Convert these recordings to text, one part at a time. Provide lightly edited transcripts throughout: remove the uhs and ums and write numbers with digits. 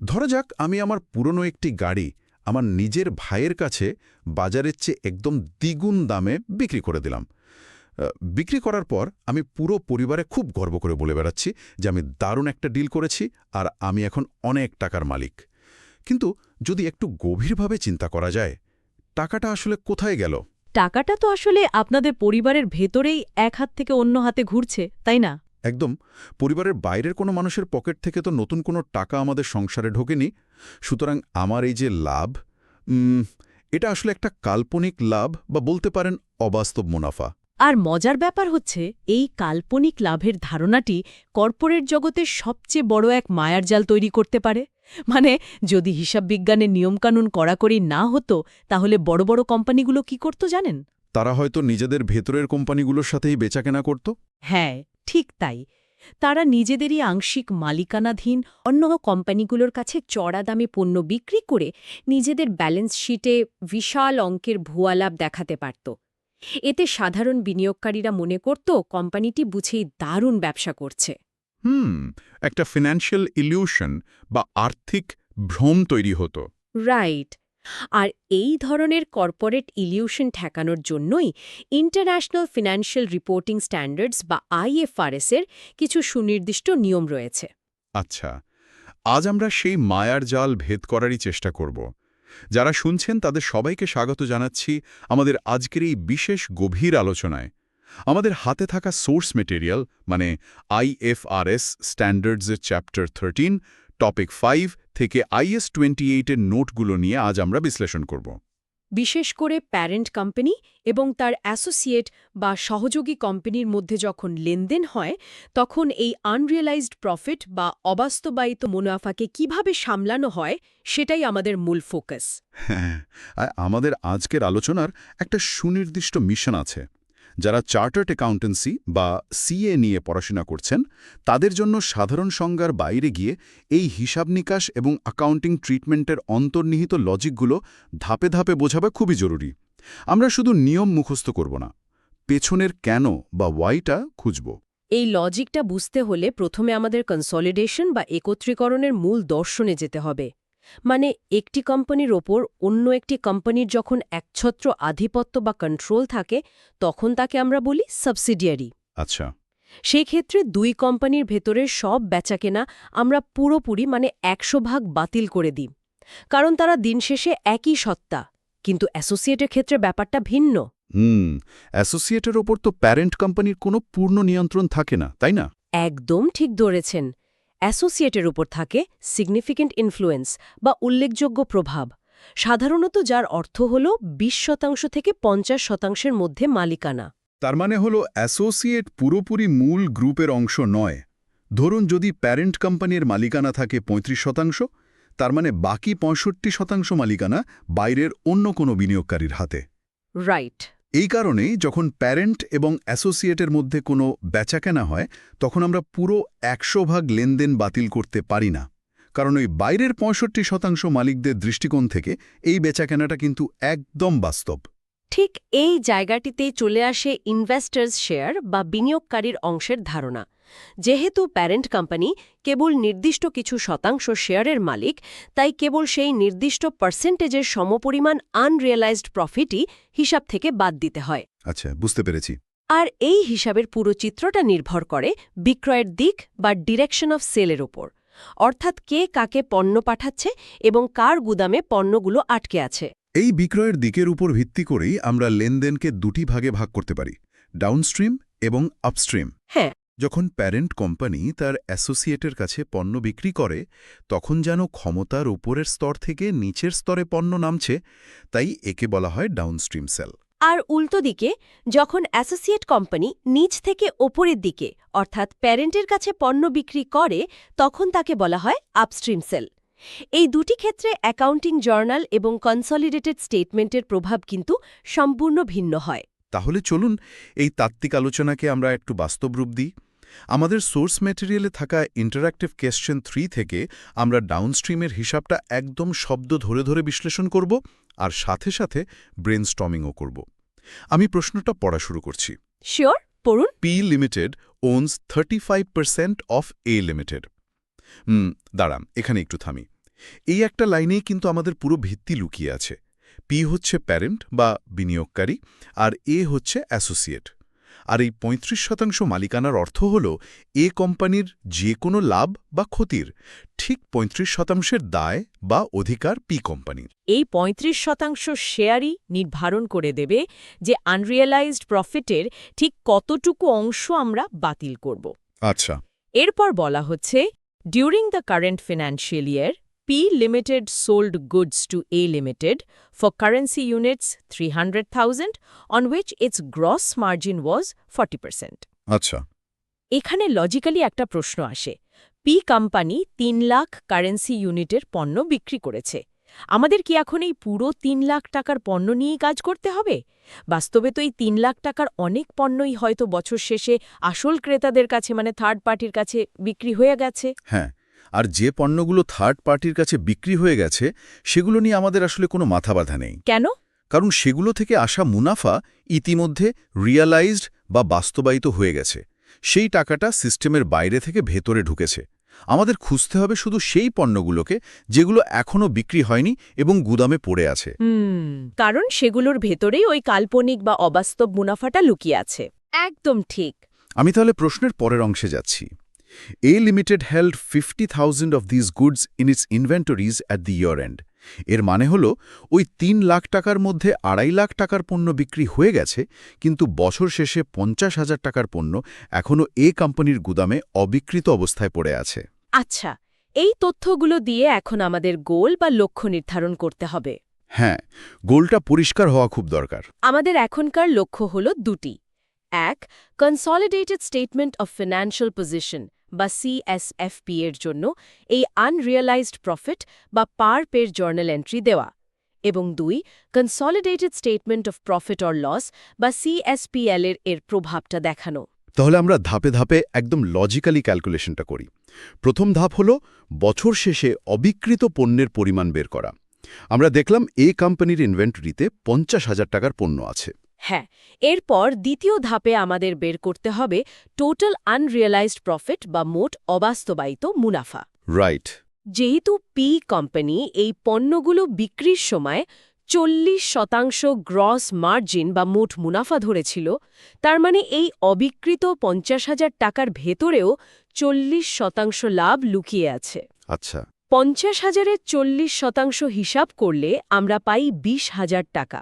ধরা যাক আমি আমার পুরনো একটি গাড়ি আমার নিজের ভাইয়ের কাছে বাজারের চেয়ে একদম দ্বিগুণ দামে বিক্রি করে দিলাম। বিক্রি করার পর আমি পুরো পরিবারে খুব গর্ব করে বলে বেড়াচ্ছি যে আমি দারুণ একটা ডিল করেছি আর আমি এখন অনেক টাকার মালিক। কিন্তু যদি একটু গভীরভাবে চিন্তা করা যায়, টাকাটা আসলে কোথায় গেল? টাকাটা তো আসলে আপনাদের পরিবারের ভেতরেই এক হাত থেকে অন্য হাতে ঘুরছে, তাই না? একদম। পরিবারের বাইরের কোনো মানুষের পকেট থেকে তো নতুন কোনো টাকা আমাদের সংসারে ঢোকেনি। সুতরাং আমার এই যে লাভ, এটা আসলে একটা কাল্পনিক লাভ বা বলতে পারেন অবাস্তব মুনাফা। আর মজার ব্যাপার হচ্ছে এই কাল্পনিক লাভের ধারণাটি কর্পোরেট জগতের সবচেয়ে বড় এক মায়ার জাল তৈরি করতে পারে। মানে যদি হিসাববিজ্ঞানের নিয়মকানুন কড়াকড়ি না হতো তাহলে বড় বড় কোম্পানিগুলো কি করত জানেন? তারা হয়তো নিজেদের ভেতরের কোম্পানিগুলোর সাথেই বেচাকেনা করত। হ্যাঁ, ঠিক তাই। তারা নিজেদেরই আংশিক মালিকানাধীন অন্য কোম্পানিগুলোর কাছে চড়া দামে পণ্য বিক্রি করে নিজেদের ব্যালেন্স শিটে বিশাল অঙ্কের ভুয়া লাভ দেখাতে পারত। এতে সাধারণ বিনিয়োগকারীরা মনে করত কোম্পানিটি বুঝেই দারুণ ব্যবসা করছে। একটা ফিন্যান্সিয়াল ইলিউশন বা আর্থিক ভ্রম তৈরি হতো। রাইট। আর এই ধরনের কর্পোরেট ইলিউশন ঠেকানোর জন্যই ইন্টারন্যাশনাল ফিনান্সিয়াল রিপোর্টিং স্ট্যান্ডার্ডস বা IFRS এর কিছু সুনির্দিষ্ট নিয়ম রয়েছে। আচ্ছা, আজ আমরা সেই মায়ার জাল ভেদ করারই চেষ্টা করব। যারা শুনছেন তাদের সবাইকে স্বাগত জানাচ্ছি আমাদের আজকের এই বিশেষ গভীর আলোচনায়। আমাদের হাতে থাকা সোর্স মেটেরিয়াল মানে IFRS স্ট্যান্ডার্ডসের চ্যাপ্টার 13, টপিক 5 থেকে IS 28 এর নোটগুলো নিয়ে আজ আমরা বিশ্লেষণ করব। বিশেষ করে প্যারেন্ট কোম্পানি এবং তার অ্যাসোসিয়েট বা সহযোগী কোম্পানির মধ্যে যখন লেনদেন হয় তখন এই আনরিয়েলাইজড প্রফিট বা অবাস্তবায়িত মুনাফাকে কিভাবে সামলানো হয় সেটাই আমাদের মূল ফোকাস। হ্যাঁ, আমাদের আজকের আলোচনার একটা সুনির্দিষ্ট মিশন আছে। যারা চার্টার্ড অ্যাকাউন্টেন্সি বা CA নিয়ে পড়াশোনা করছেন তাদের জন্য সাধারণ সংজ্ঞার বাইরে গিয়ে এই হিসাব নিকাশ এবং অ্যাকাউন্টিং ট্রিটমেন্টের অন্তর্নিহিত লজিকগুলো ধাপে ধাপে বোঝাবে খুবই জরুরি। আমরা শুধু নিয়ম মুখস্থ করব না, পেছনের কেন বা ওয়াইটা খুঁজব। এই লজিকটা বুঝতে হলে প্রথমে আমাদের কনসলিডেশন বা একত্রীকরণের মূল দর্শনে যেতে হবে। মানে একটি কোম্পানির ওপর অন্য একটি কোম্পানির যখন একছত্র আধিপত্য বা কন্ট্রোল থাকে তখন তাকে আমরা বলি সাবসিডিয়ারি। আচ্ছা। সেই ক্ষেত্রে দুই কোম্পানির ভেতরের সব বেচাকেনা আমরা পুরোপুরি মানে 100% বাতিল করে দিই, কারণ তারা দিন শেষে একই সত্তা। কিন্তু অ্যাসোসিয়েটের ক্ষেত্রে ব্যাপারটা ভিন্ন। অ্যাসোসিয়েটের ওপর তো প্যারেন্ট কোম্পানির কোনো পূর্ণ নিয়ন্ত্রণ থাকে না, তাই না? একদম ঠিক ধরেছেন। অ্যাসোসিয়েটের উপর থাকে সিগনিফিক্যান্ট ইনফ্লুয়েন্স বা উল্লেখযোগ্য প্রভাব, সাধারণত যার অর্থ হল 20% থেকে 50%-এর মধ্যে মালিকানা। তার মানে হলো অ্যাসোসিয়েট পুরোপুরি মূল গ্রুপের অংশ নয়। ধরুন যদি প্যারেন্ট কোম্পানির মালিকানা থাকে 35%, তার মানে বাকি 65% মালিকানা বাইরের অন্য কোনো বিনিয়োগকারীর হাতে। রাইট। এই কারণেই যখন প্যারেন্ট এবং অ্যাসোসিয়েটের মধ্যে কোনো বেচাকেনা হয় তখন আমরা পুরো 100% লেনদেন বাতিল করতে পারি না, কারণ ওই বাইরের 65% মালিকদের দৃষ্টিকোণ থেকে এই বেচাকেনাটা কিন্তু একদম বাস্তব। ঠিক এই জায়গাটিতেই চলে আসে ইনভেস্টার্স শেয়ার বা বিনিয়োগকারীর অংশের ধারণা। যেহেতু প্যারেন্ট কোম্পানি কেবল নির্দিষ্ট কিছু শতাংশ শেয়ারের মালিক, তাই কেবল সেই নির্দিষ্ট পার্সেন্টেজের সমপরিমাণ আনরিয়েলাইজড প্রফিটই হিসাব থেকে বাদ দিতে হয়। আচ্ছা, বুঝতে পেরেছি। আর এই হিসাবের পুরো চিত্রটা নির্ভর করে বিক্রয়ের দিক বা ডিরেকশন অফ সেলের ওপর, অর্থাৎ কে কাকে পণ্য পাঠাচ্ছে এবং কার গুদামে পণ্যগুলো আটকে আছে। এই বিক্রয়ের দিকের উপর ভিত্তি করেই আমরা লেনদেনকে দুটি ভাগে ভাগ করতে পারি, ডাউনস্ট্রিম এবং আপস্ট্রিম। হ্যাঁ। যখন প্যারেন্ট কোম্পানি তার অ্যাসোসিয়েটের কাছে পণ্য বিক্রি করে তখন যেন ক্ষমতার উপরের স্তর থেকে নিচের স্তরে পণ্য নামছে, তাই একে বলা হয় ডাউনস্ট্রিম সেল। আর উল্টো দিকে যখন অ্যাসোসিয়েট কোম্পানি নিচ থেকে ওপরের দিকে অর্থাৎ প্যারেন্টের কাছে পণ্য বিক্রি করে তখন তাকে বলা হয় আপস্ট্রিম সেল। এই দুটি ক্ষেত্রে অ্যাকাউন্টিং জার্নাল এবং কনসলিডেটেড স্টেটমেন্টের প্রভাব কিন্তু সম্পূর্ণ ভিন্ন হয়। তাহলে চলুন এই তাত্ত্বিক আলোচনাকে আমরা একটু বাস্তব রূপ দিই। আমাদের সোর্স ম্যাটেরিয়ালে থাকা ইন্টারঅ্যাক্টিভ কোয়েশ্চেন 3 থেকে আমরা ডাউনস্ট্রিমের হিসাবটা একদম শব্দ ধরে ধরে বিশ্লেষণ করব আর সাথে সাথে ব্রেনস্টর্মিংও করব। আমি প্রশ্নটা পড়া শুরু করছি। শিওর, পড়ুন। P Limited owns 35% of A Limited। দাঁড়ান, এখানে একটু থামি। এই একটা লাইনেই কিন্তু আমাদের পুরো ভিত্তি লুকিয়ে আছে। পি হচ্ছে প্যারেন্ট বা বিনিয়োগকারী, আর এ হচ্ছে অ্যাসোসিয়েট। আর এই ৩৫% মালিকানার অর্থ হল এ কোম্পানির যে কোনো লাভ বা ক্ষতির ঠিক ৩৫%-এর দায় বা অধিকার পি কোম্পানির। এই ৩৫% শেয়ারই নির্ধারণ করে দেবে যে আনরিয়েলাইজড প্রফিটের ঠিক কতটুকু অংশ আমরা বাতিল করব। আচ্ছা। এরপর বলা হচ্ছে, during the current financial year, P Limited sold goods to A Limited for currency units 300,000, on which its gross margin was 40%. আচ্ছা। এখানে লজিক্যালি একটা প্রশ্ন আসে। পি কোম্পানি ৩ লাখ কারেন্সি ইউনিটের পণ্য বিক্রি করেছে। আমাদের কি এখন এই পুরো ৩ লাখ টাকার পণ্য নিয়েই কাজ করতে হবে? বাস্তবে তো এই ৩ লাখ টাকার অনেক পণ্যই হয়তো বছর শেষে আসল ক্রেতাদের কাছে মানে থার্ড পার্টির কাছে বিক্রি হয়ে গেছে। হ্যাঁ, আর যে পণ্যগুলো থার্ড পার্টির কাছে বিক্রি হয়ে গেছে সেগুলো নিয়ে আমাদের আসলে কোনো মাথা ব্যথা নেই। কেন? কারণ সেগুলো থেকে আসা মুনাফা ইতিমধ্যে রিয়ালাইজড বা বাস্তবায়িত হয়ে গেছে। সেই টাকাটা সিস্টেমের বাইরে থেকে ভেতরে ঢুকেছে। আমাদের খুঁজতে হবে শুধু সেই পণ্যগুলোকে যেগুলো এখনও বিক্রি হয়নি এবং গুদামে পড়ে আছে। কারণ সেগুলোর ভেতরেই ওই কাল্পনিক বা অবাস্তব মুনাফাটা লুকিয়ে আছে। একদম ঠিক। আমি তাহলে প্রশ্নের পরের অংশে যাচ্ছি। A Limited held 50,000 of these goods in its inventories at the year end. এর মানে হলো ওই ৩ লাখ টাকার মধ্যে ২.৫ লাখ টাকার পণ্য বিক্রি হয়ে গেছে, কিন্তু বছর শেষে ৫০,০০০ টাকার পণ্য এখনও এ কোম্পানির গুদামে অবিকৃত অবস্থায় পড়ে আছে। আচ্ছা, এই তথ্যগুলো দিয়ে এখন আমাদের গোল বা লক্ষ্য নির্ধারণ করতে হবে। হ্যাঁ, গোলটা পরিষ্কার হওয়া খুব দরকার। আমাদের এখনকার লক্ষ্য হল দুটি। এক, consolidated statement of financial position বা CSFP এর জন্য এই আনরিয়েলাইজড প্রফিট বা পার-পের জার্নাল এন্ট্রি দেওয়া, এবং দুই, consolidated statement of profit or loss বা CSPL এর প্রভাবটা দেখানো। তাহলে আমরা ধাপে ধাপে একদম লজিক্যালি ক্যালকুলেশনটা করি। প্রথম ধাপ হল বছর শেষে অবিকৃত পণ্যের পরিমাণ বের করা। আমরা দেখলাম এ কোম্পানির ইনভেন্টরিতে ৫০,০০০ টাকার পণ্য আছে। হ্যাঁ, এরপর দ্বিতীয় ধাপে আমাদের বের করতে হবে টোটাল আনরিয়েলাইজড প্রফিট বা মোট অবাস্তবায়িত মুনাফা। রাইট। যেহেতু পি কোম্পানি এই পণ্যগুলো বিক্রির সময় ৪০% গ্রস মার্জিন বা মোট মুনাফা ধরেছিল, তার মানে এই অবিকৃত ৫০,০০০ টাকার ভেতরেও ৪০% লাভ লুকিয়ে আছে। আচ্ছা। ৫০,০০০-এর ৪০% হিসাব করলে আমরা পাই ২০,০০০ টাকা।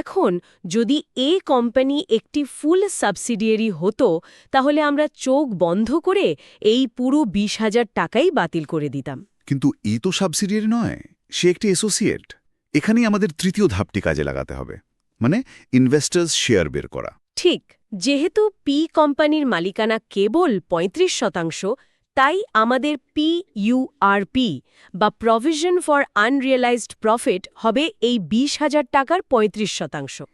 এখন যদি এ কোম্পানি একটি ফুল সাবসিডিয়ারি হতো, তাহলে আমরা চোখ বন্ধ করে এই পুরো ২০,০০০ টাকাই বাতিল করে দিতাম। কিন্তু এ তো সাবসিডিয়ারি নয়, সে একটি অ্যাসোসিয়েট। এখানেই আমাদের তৃতীয় ধাপটি কাজে লাগাতে হবে, মানে ইনভেস্টার্স শেয়ার বের করা। ঠিক, যেহেতু পি কোম্পানির মালিকানা কেবল ৩৫%, তাই আমাদের PURP বা প্রভিশন ফর আনরিয়েলাইজড প্রফিট হবে এই ২০,০০০ টাকার ৩৫%।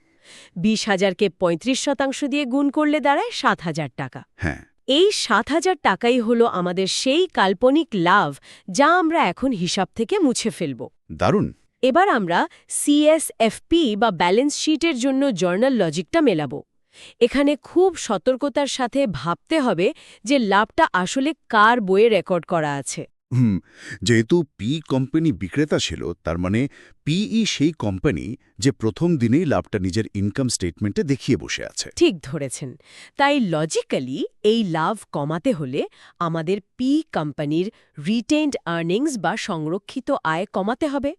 ২০,০০০কে ৩৫% দিয়ে গুণ করলে দাঁড়ায় ৭,০০০ টাকা। হ্যাঁ। এই ৭,০০০ টাকাই হলো আমাদের সেই কাল্পনিক লাভ যা আমরা এখন হিসাব থেকে মুছে ফেলব। দারুণ। এবার আমরা CSFP বা ব্যালেন্স শিটের জন্য জার্নাল লজিকটা মেলাব। এখানে খুব সতর্কতার সাথে ভাবতে হবে যে লাভটা আসলে কার বইয়ে রেকর্ড করা আছে। যেহেতু পি কোম্পানি বিক্রেতা ছিল, তার মানে পিই সেই কোম্পানি যে প্রথম দিনেই লাভটা নিজের ইনকাম স্টেটমেন্টে দেখিয়ে বসে আছে। ঠিক ধরেছেন। তাই লজিক্যালি এই লাভ কমাতে হলে আমাদের পি কোম্পানির রিটেইনড আর্নিংস বা সংরক্ষিত আয় কমাতে হবে।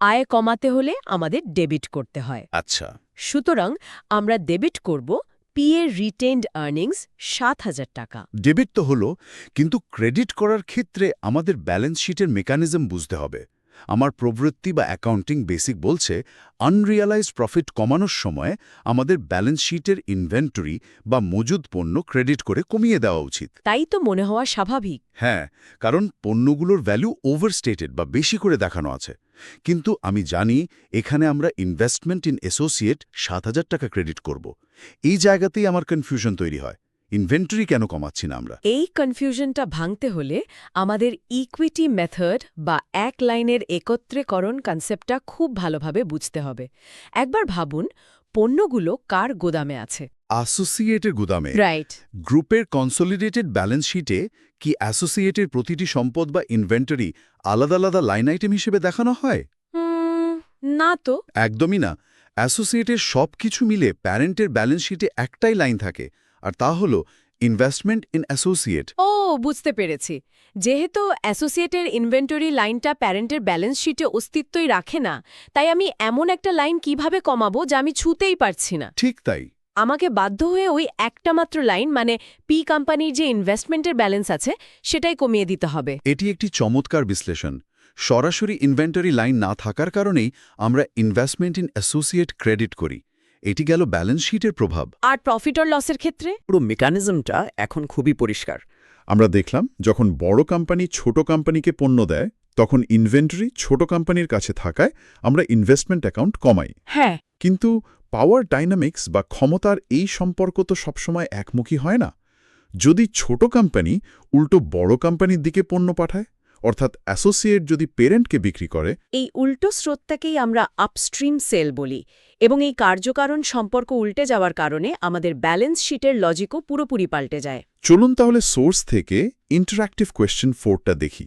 আয় কমাতে হলে আমাদের ডেবিট করতে হয়। আচ্ছা। সুতরাং আমরা ডেবিট করব পি এর রিটেইনড আর্নিংস ৭,০০০ টাকা। ডেবিট তো হলো, কিন্তু ক্রেডিট করার ক্ষেত্রে আমাদের ব্যালেন্স শিটের মেকানিজম বুঝতে হবে। আমার প্রবৃত্তি বা অ্যাকাউন্টিং বেসিক বলছে আনরিয়ালাইজড প্রফিট কমানোর সময় আমাদের ব্যালেন্স শিটের ইনভেন্টরি বা মজুদ পণ্য ক্রেডিট করে কমিয়ে দেওয়া উচিত। তাই তো মনে হওয়া স্বাভাবিক। হ্যাঁ, কারণ পণ্যগুলোর ভ্যালু ওভারস্টেটেড বা বেশি করে দেখানো আছে। কিন্তু আমি জানি এখানে আমরা ইনভেস্টমেন্ট ইন অ্যাসোসিয়েট ৭,০০০ টাকা ক্রেডিট করব। এই জায়গাতেই আমার কনফিউশন তৈরি হয়। ইনভেন্টরি কেন কমাচ্ছি না আমরা? এই কনফিউশনটা ভাঙতে হলে আমাদের ইকুইটি মেথড বা এক লাইনের একত্রীকরণ কনসেপ্টটা খুব ভালোভাবে বুঝতে হবে। একবার ভাবুন, পণ্যগুলো কার গোদামে আছে? অ্যাসোসিয়েটের গুদামে রাইট। গ্রুপের কনসোলিডেটেড ব্যালেন্স শিটে কি অ্যাসোসিয়েটের প্রতিটি সম্পদ বা ইনভেন্টরি আলাদা আলাদা লাইন আইটেম হিসেবে দেখানো হয়? না তো। একদমই না। অ্যাসোসিয়েটের সব কিছু মিলে প্যারেন্টের ব্যালেন্স শিটে একটাই লাইন থাকে, আর তা হল ইনভেস্টমেন্ট ইন অ্যাসোসিয়েট। ও, বুঝতে পেরেছি। যেহেতু অ্যাসোসিয়েটের ইনভেন্টরি লাইনটা প্যারেন্টের ব্যালেন্স শিটে অস্তিত্বই রাখে না, তাই আমি এমন একটা লাইন কিভাবে কমাবো যা আমি ছুঁতেই পারছি না? ঠিক তাই। আমাকে বাধ্য হয়ে ওই একটা মাত্র লাইন, মানে পি কোম্পানির যে ইনভেস্টমেন্টের ব্যালেন্স আছে সেটাই কমিয়ে দিতে হবে। এটি একটি চমৎকার বিশ্লেষণ। সরাসরি ইনভেন্টরি লাইন না থাকার কারণেই আমরা ইনভেস্টমেন্ট ইন অ্যাসোসিয়েট ক্রেডিট করি। এটি গেল ব্যালেন্স শিটের প্রভাব। আর প্রফিট অর লসের ক্ষেত্রে? পুরো মেকানিজমটা এখন খুবই পরিষ্কার। আমরা দেখলাম যখন বড় কোম্পানি ছোট কোম্পানিকে পণ্য দেয়, তখন ইনভেন্টরি ছোট কোম্পানির কাছে থাকায় আমরা ইনভেস্টমেন্ট অ্যাকাউন্ট কমাই। হ্যাঁ। কিন্তু পাওয়ার ডাইনামিক্স বা ক্ষমতার এই সম্পর্ক তো সবসময় একমুখী হয় না। যদি ছোট কোম্পানি উল্টো বড় কোম্পানির দিকে পণ্য পাঠায়, অর্থাৎ অ্যাসোসিয়েট যদি পেরেন্টকে বিক্রি করে, এই উল্টো স্রোতটাকেই আমরা আপস্ট্রিম সেল বলি, এবং এই কার্যকারণ সম্পর্ক উল্টে যাওয়ার কারণে আমাদের ব্যালেন্স শিটের লজিকও পুরোপুরি পাল্টে যায়। চলুন তাহলে সোর্স থেকে ইন্টারঅ্যাক্টিভ কোয়েশ্চেন 4টা দেখি।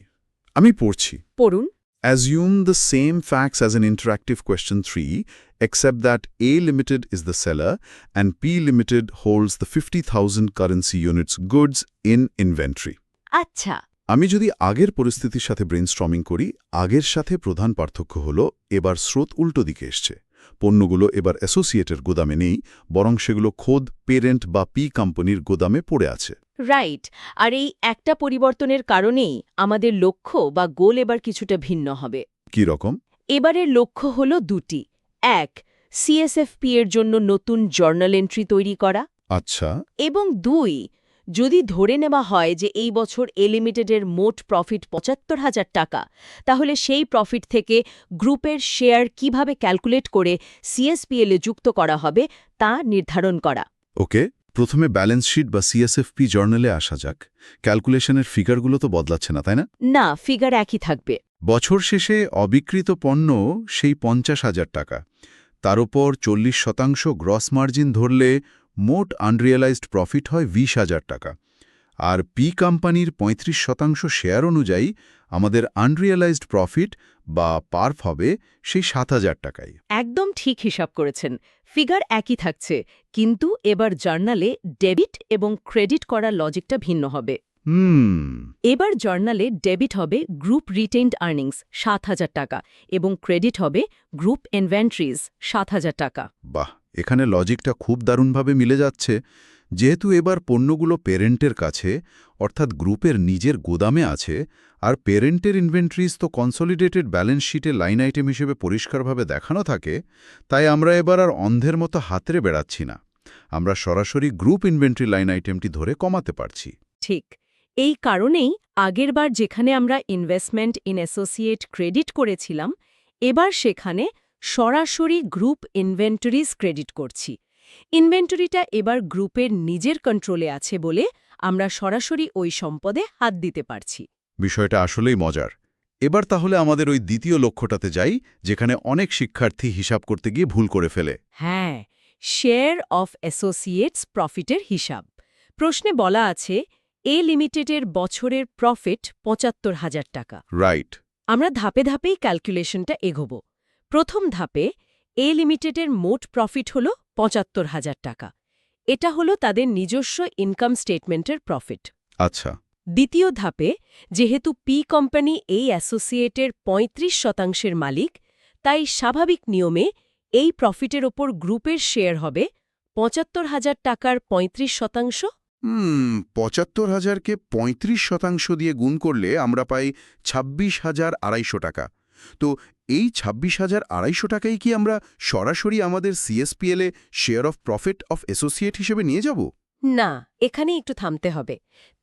আমি পড়ছি। পড়ুন। Assume the same facts as an interactive question 3, except that A Limited is the seller and P Limited holds the 50,000 currency units goods in inventory. আচ্ছা। আমি যদি আগের পরিস্থিতির সাথে ব্রেইনস্টর্মিং করি, আগের সাথে প্রধান পার্থক্য হল এবার স্রোত উল্টো দিকে এসছে। পণ্যগুলো এবার অ্যাসোসিয়েটের গোদামে নেই, বরং সেগুলো খোদ পেরেন্ট বা পি কোম্পানির গোদামে পড়ে আছে। রাইট। আর এই একটা পরিবর্তনের কারণেই আমাদের লক্ষ্য বা গোল এবার কিছুটা ভিন্ন হবে। কি রকম? এবারের লক্ষ্য হল দুটি। এক, সিএসএফপি এর জন্য নতুন জার্নাল এন্ট্রি তৈরি করা। আচ্ছা। এবং দুই, যদি ধরে নেওয়া হয় যে এই বছর এ লিমিটেডের মোট প্রফিট ৭৫,০০০ টাকা, তাহলে সেই প্রফিট থেকে গ্রুপের শেয়ার কিভাবে ক্যালকুলেট করে সিএসপিএলে যুক্ত করা হবে তা নির্ধারণ করা। ওকে, প্রথমে ব্যালেন্স শিট বা সিএসএফপি জার্নালে আসা যাক। ক্যালকুলেশনের ফিগারগুলো তো বদলাচ্ছে না, তাই না? না, ফিগার একই থাকবে। বছর শেষে অবিকৃত পণ্য সেই ৫০,০০০ টাকা, তার উপর ৪০% গ্রস মার্জিন ধরলে মোট আনরিয়ালাইজড প্রফিট হয় ২০,০০০ টাকা। আর পি কোম্পানির ৩৫% শেয়ার অনুযায়ী আমাদের আনরিয়ালাইজড প্রফিট বা পার্ফ হবে সেই ৭,০০০ টাকায়। একদম ঠিক হিসাব করেছেন। ফিগার একই থাকছে, কিন্তু এবার জার্নালে ডেবিট এবং ক্রেডিট করার লজিকটা ভিন্ন হবে। এবার জার্নালে ডেবিট হবে গ্রুপ রিটেইনড আর্নিংস ৭,০০০ টাকা এবং ক্রেডিট হবে গ্রুপ ইনভেন্টরিজ ৭,০০০ টাকা। বাহ, এখানে লজিকটা খুব দারুণভাবে মিলে যাচ্ছে। যেহেতু এবার পণ্যগুলো পেরেন্টের কাছে, অর্থাৎ গ্রুপের নিজের গোদামে আছে, আর পেরেন্টের ইনভেন্টরিজ তো কনসোলিডেটেড ব্যালেন্স শিটে লাইন আইটেম হিসেবে পরিষ্কারভাবে দেখানো থাকে, তাই আমরা এবার আর অন্ধের মতো হাতড়ে বেড়াচ্ছি না। আমরা সরাসরি গ্রুপ ইনভেন্টরি লাইন আইটেমটি ধরে কমাতে পারছি। ঠিক এই কারণেই আগেরবার যেখানে আমরা ইনভেস্টমেন্ট ইন অ্যাসোসিয়েট ক্রেডিট করেছিলাম, এবার সেখানে সরাসরি গ্রুপ ইনভেন্টরিজ ক্রেডিট করছি। ইনভেন্টরিটা এবার গ্রুপের নিজের কন্ট্রোলে আছে বলে আমরা সরাসরি ওই সম্পদে হাত দিতে পারছি। বিষয়টা আসলেই মজার। এবার তাহলে আমাদের ওই দ্বিতীয় লক্ষ্যটাতে যাই, যেখানে অনেক শিক্ষার্থী হিসাব করতে গিয়ে ভুল করে ফেলে। হ্যাঁ, শেয়ার অফ অ্যাসোসিয়েটস প্রফিটের হিসাব। প্রশ্নে বলা আছে এ লিমিটেডের বছরের প্রফিট ৭৫,০০০ টাকা। রাইট। আমরা ধাপে ধাপেই ক্যালকুলেশনটা এগোব। প্রথম ধাপে এ লিমিটেডের মোট প্রফিট হল ৭৫,০০০ টাকা। এটা হলো তাদের নিজস্ব ইনকাম স্টেটমেন্টের প্রফিট। আচ্ছা। দ্বিতীয় ধাপে যেহেতু পি কোম্পানি এই অ্যাসোসিয়েটের ৩৫% মালিক, তাই স্বাভাবিক নিয়মে এই প্রফিটের ওপর গ্রুপের শেয়ার হবে ৭৫,০০০ টাকার ৩৫%। ৭৫,০০০কে ৩৫% দিয়ে গুণ করলে আমরা পাই ২৬,২৫০ টাকা। তো এই ২৬,২৫০ টাকাই কি আমরা সরাসরি আমাদের সিএসপিএলে share of profit of associate হিসেবে নিয়ে যাব? না, এখানে একটু থামতে হবে।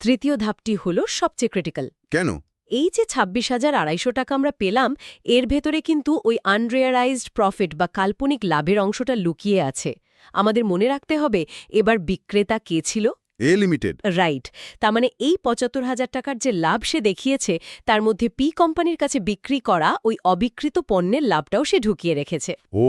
তৃতীয় ধাপটি হল সবচেয়ে ক্রিটিক্যাল। কেন? এই যে ২৬,২৫০ টাকা আমরা পেলাম, এর ভেতরে কিন্তু ওই আনরিয়ালাইজড প্রফিট বা কাল্পনিক লাভের অংশটা লুকিয়ে আছে। আমাদের মনে রাখতে হবে এবার বিক্রেতা কে ছিল। A limited. রাইট। তার মানে এই ৭৫,০০০ টাকার যে লাভ সে দেখিয়েছে তার মধ্যে পি কোম্পানির কাছে বিক্রি করা ওই অবিকৃত পণ্যের লাভটাও সে ঢুকিয়ে রেখেছে। ও,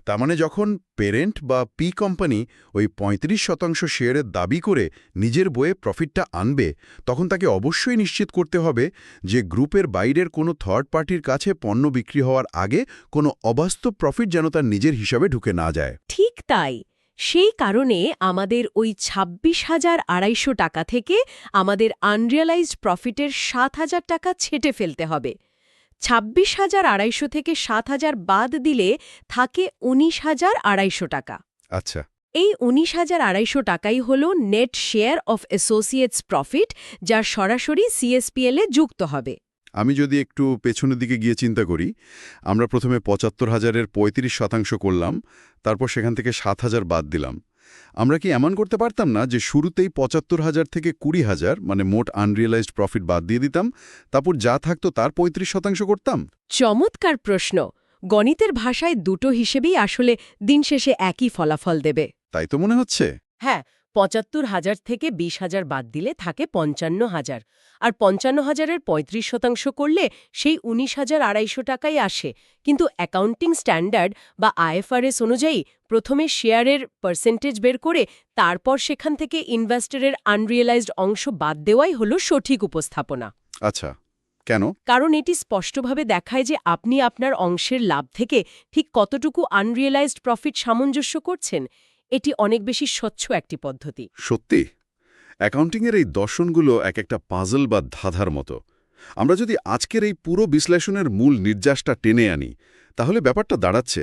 তার মানে যখন পেরেন্ট বা পি কোম্পানি ওই ৩৫% শেয়ারের দাবি করে নিজের বইয়ে প্রফিটটা আনবে, তখন তাকে অবশ্যই নিশ্চিত করতে হবে যে গ্রুপের বাইরের কোনো থার্ড পার্টির কাছে পণ্য বিক্রি হওয়ার আগে কোনো অবাস্তব প্রফিট যেন তার নিজের হিসাবে ঢুকে না যায়। ঠিক তাই। সেই কারণে আমাদের ওই ২৬,২৫০ টাকা থেকে আমাদের আনরিয়ালাইজড প্রফিটের ৭,০০০ টাকা ছেঁটে ফেলতে হবে। ২৬,২৫০ থেকে ৭,০০০ বাদ দিলে থাকে ১৯,২৫০ টাকা। আচ্ছা। এই ১৯,২৫০ টাকাই হল net share of associates profit, যা সরাসরি সিএসপিএল এ যুক্ত হবে। আমি যদি একটু পেছনের দিকে গিয়ে চিন্তা করি, আমরা প্রথমে ৭৫,০০০-এর ৩৫% করলাম, তারপর সেখান থেকে ৭,০০০ বাদ দিলাম। আমরা কি এমন করতে পারতাম না যে শুরুতেই ৭৫,০০০ থেকে ২০,০০০ মানে মোট আনরিয়েলাইজড প্রফিট বাদ দিয়ে দিতাম, তারপর যা থাকতো তার ৩৫% করতাম? চমৎকার প্রশ্ন। গণিতের ভাষায় দুটো হিসেবেই আসলে দিন শেষে একই ফলাফল দেবে। তাই তো মনে হচ্ছে। হ্যাঁ, ৭৫,০০০ থেকে ২০,০০০ বাদ দিলে থাকে ৫৫,০০০, আর ৫৫,০০০-এর ৩৫% করলে সেই ১৯,২৫০ টাকাই আসে। কিন্তু অ্যাকাউন্টিং স্ট্যান্ডার্ড বা আইএফআরএস অনুযায়ী প্রথমে শেয়ারের পার্সেন্টেজ বের করে তারপর সেখান থেকে ইনভেস্টরের আনরিয়েলাইজড অংশ বাদ দেওয়াই হলো সঠিক উপস্থাপনা। আচ্ছা, কেন? কারণ এটি স্পষ্টভাবে দেখায় যে আপনি আপনার অংশের লাভ থেকে ঠিক কতটুকু আনরিয়েলাইজড প্রফিট সামঞ্জস্য করছেন। এটি অনেক বেশি স্বচ্ছ একটি পদ্ধতি। সত্যি, অ্যাকাউন্টিংয়ের এই দর্শনগুলো এক একটা পাজল বা ধাঁধার মতো। আমরা যদি আজকের এই পুরো বিশ্লেষণের মূল নির্যাসটা টেনে আনি, তাহলে ব্যাপারটা দাঁড়াচ্ছে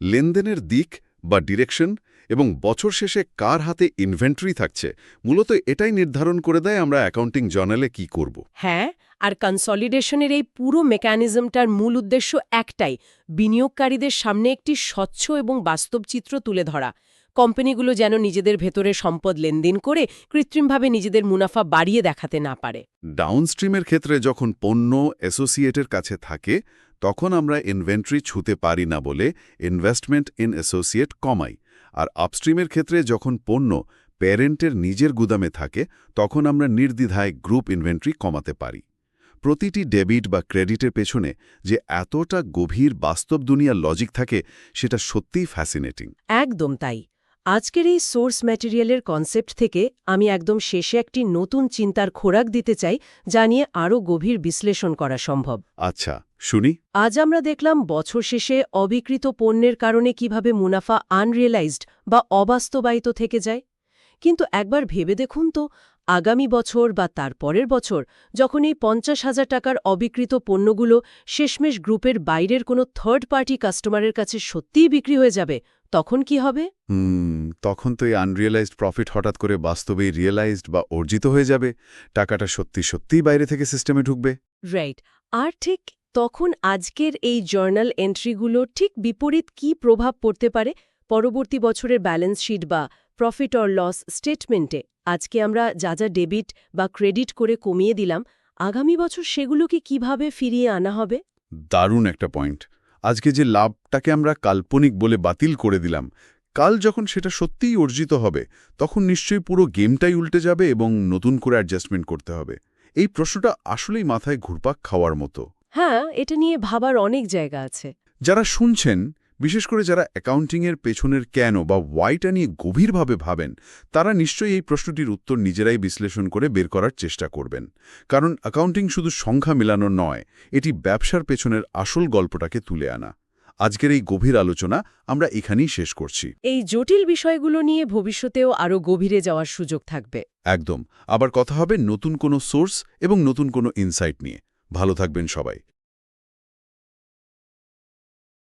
লেনদেনের দিক বা ডিরেকশন এবং বছর শেষে কার হাতে ইনভেন্টরি থাকছে, মূলত এটাই নির্ধারণ করে দেয় আমরা অ্যাকাউন্টিং জার্নালে কি করব। হ্যাঁ, আর কনসলিডেশনের এই পুরো মেকানিজমটার মূল উদ্দেশ্য একটাই, বিনিয়োগকারীদের সামনে একটি স্বচ্ছ এবং বাস্তব চিত্র তুলে ধরা। কোম্পানিগুলো যেন নিজেদের ভেতরে সম্পদ লেনদেন করে কৃত্রিমভাবে নিজেদের মুনাফা বাড়িয়ে দেখাতে না পারে। ডাউনস্ট্রিমের ক্ষেত্রে যখন পণ্য অ্যাসোসিয়েটের কাছে থাকে, তখন আমরা ইনভেন্টরি ছুঁতে পারি না বলে ইনভেস্টমেন্ট ইন অ্যাসোসিয়েট কমাই, আর আপস্ট্রিমের ক্ষেত্রে যখন পণ্য প্যারেন্টের নিজের গুদামে থাকে, তখন আমরা নির্দ্বিধায় গ্রুপ ইনভেন্টরি কমাতে পারি। প্রতিটি ডেবিট বা ক্রেডিটের পেছনে যে এতটা গভীর বাস্তব দুনিয়ার লজিক থাকে, সেটা সত্যিই ফ্যাসিনেটিং। একদম তাই। আজকের এই সোর্স ম্যাটেরিয়ালের কনসেপ্ট থেকে আমি একদম শেষে একটি নতুন চিন্তার খোরাক দিতে চাই, যা নিয়ে আরও গভীর বিশ্লেষণ করা সম্ভব। আচ্ছা, শুনি। আজ আমরা দেখলাম বছর শেষে অবিকৃত পণ্যের কারণে কিভাবে মুনাফা আনরিয়েলাইজড বা অবাস্তবায়িত থেকে যায়। কিন্তু একবার ভেবে দেখুন তো, আগামী বছর বা তার পরের বছর যখন এই ৫০,০০০ টাকার অবিকৃত পণ্যগুলো শেষমেশ গ্রুপের বাইরের কোনো থার্ড পার্টি কাস্টমারের কাছে সত্যিই বিক্রি হয়ে যাবে, তখন কি হবে? তখন তো এই আনরিয়েলাইজড প্রফিট হঠাৎ করে বাস্তবেই রিয়েলাইজড বা অর্জিত হয়ে যাবে। টাকাটা সত্যিই বাইরে থেকে সিস্টেমে ঢুকবে। রাইট। আর ঠিক তখন আজকের এই জার্নাল এন্ট্রিগুলো ঠিক বিপরীত কি প্রভাব পড়তে পারে পরবর্তী বছরের ব্যালেন্স শিট বা প্রফিট অর লস স্টেটমেন্টে? আজকে আমরা যা যা ডেবিট বা ক্রেডিট করে কমিয়ে দিলাম, আগামী বছর সেগুলোকে কিভাবে ফিরিয়ে আনা হবে? দারুণ একটা পয়েন্ট। আজকে যে লাভটাকে আমরা কাল্পনিক বলে বাতিল করে দিলাম, কাল যখন সেটা সত্যিই অর্জিত হবে, তখন নিশ্চয়ই পুরো গেমটাই উল্টে যাবে এবং নতুন করে অ্যাডজাস্টমেন্ট করতে হবে। এই প্রশ্নটা আসলেই মাথায় ঘুরপাক খাওয়ার মতো। হ্যাঁ, এটা নিয়ে ভাবার অনেক জায়গা আছে। যারা শুনছেন, বিশেষ করে যারা অ্যাকাউন্টিংয়ের পেছনের কেন বা ওয়াইটা নিয়ে গভীরভাবে ভাবেন, তারা নিশ্চয়ই এই প্রশ্নটির উত্তর নিজেরাই বিশ্লেষণ করে বের করার চেষ্টা করবেন। কারণ অ্যাকাউন্টিং শুধু সংখ্যা মেলানো নয়, এটি ব্যবসার পেছনের আসল গল্পটাকে তুলে আনা। আজকের এই গভীর আলোচনা আমরা এখানেই শেষ করছি। এই জটিল বিষয়গুলো নিয়ে ভবিষ্যতেও আরও গভীরে যাওয়ার সুযোগ থাকবে। একদম। আবার কথা হবে নতুন কোনো সোর্স এবং নতুন কোনো ইনসাইট নিয়ে। ভালো থাকবেন সবাই।